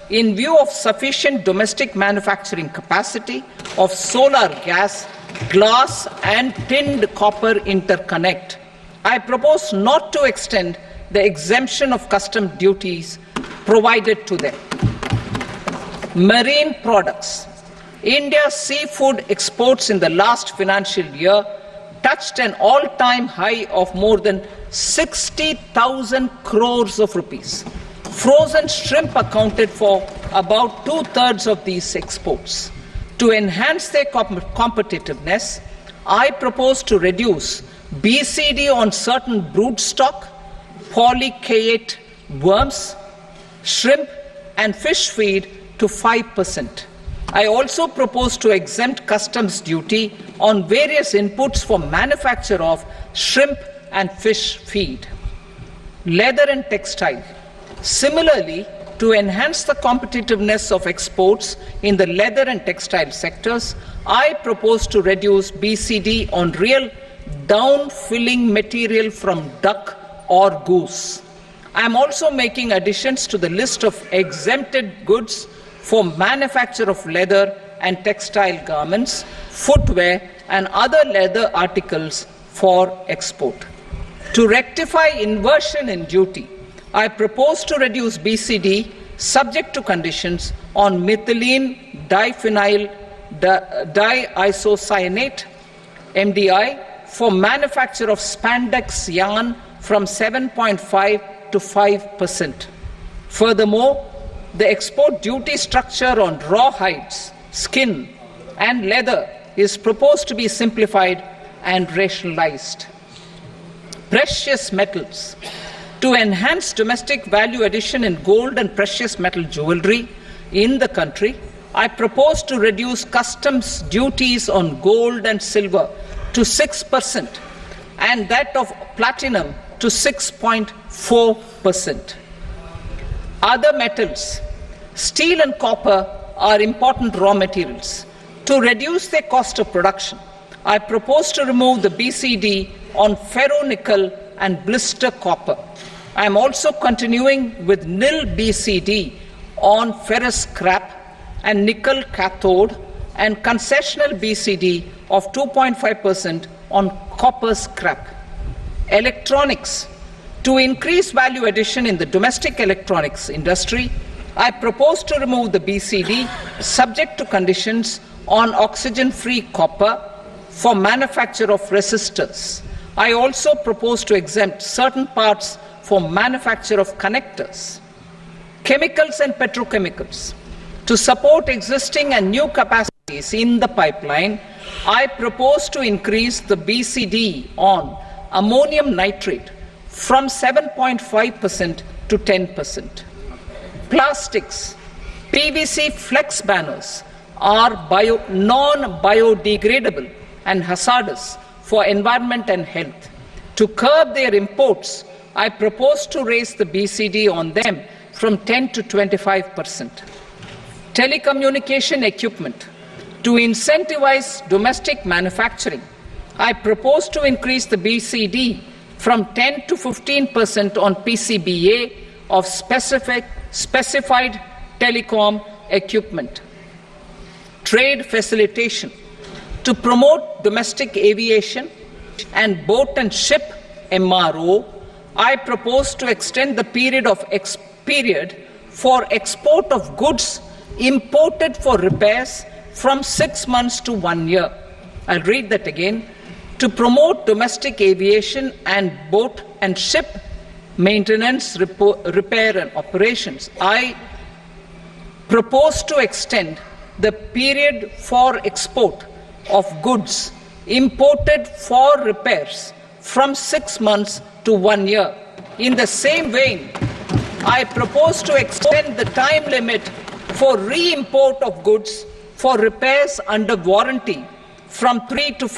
in view of sufficient domestic manufacturing capacity of solar gas, glass and tinned copper interconnect, I propose not to extend the exemption of custom duties provided to them. Marine products. India's seafood exports in the last financial year touched an all-time high of more than 60,000 crores of rupees. Frozen shrimp accounted for about 2/3 of these exports. To enhance their competitiveness, I propose to reduce BCD on certain broodstock, polychaete worms, shrimp and fish feed to 5%. I also propose to exempt customs duty on various inputs for manufacture of shrimp and fish feed. Leather and textile. Similarly, to enhance the competitiveness of exports in the leather and textile sectors, I propose to reduce BCD on real down-filling material from duck or goose. I am also making additions to the list of exempted goods for manufacture of leather and textile garments, footwear and other leather articles for export. To rectify inversion in duty, I propose to reduce BCD subject to conditions on methylene diphenyl diisocyanate (MDI) for manufacture of spandex yarn from 7.5 to 5%. Furthermore, the export duty structure on raw hides, skin and leather is proposed to be simplified and rationalized. Precious metals. To enhance domestic value addition in gold and precious metal jewelry in the country, I propose to reduce customs duties on gold and silver to 6% and that of platinum to 6.4%. Other metals. Steel and copper are important raw materials. To reduce their cost of production, I propose to remove the BCD on ferronickel and blister copper. I am also continuing with nil BCD on ferrous scrap and nickel cathode and concessional BCD of 2.5% on copper scrap. Electronics. To increase value addition in the domestic electronics industry, I propose to remove the BCD subject to conditions on oxygen-free copper for manufacture of resistors. I also propose to exempt certain parts for manufacture of connectors. Chemicals and petrochemicals. To support existing and new capacities in the pipeline, I propose to increase the BCD on ammonium nitrate from 7.5% to 10%. Plastics. PVC flex banners are non-biodegradable and hazardous for environment and health. To curb their imports, I propose to raise the BCD on them from 10 to 25%. Telecommunication equipment. To incentivize domestic manufacturing, I propose to increase the BCD from 10 to 15% on PCBA of specified telecom equipment. Trade facilitation. To promote domestic aviation and boat and ship MRO, I propose to extend the period for export of goods imported for repairs from 6 months to 1 year. I'll read that again. To promote domestic aviation and boat and ship maintenance, repair and operations, I propose to extend the period for export of goods imported for repairs from 6 months to 1 year. In the same vein, I propose to extend the time limit for re-import of goods for repairs under warranty from 3 to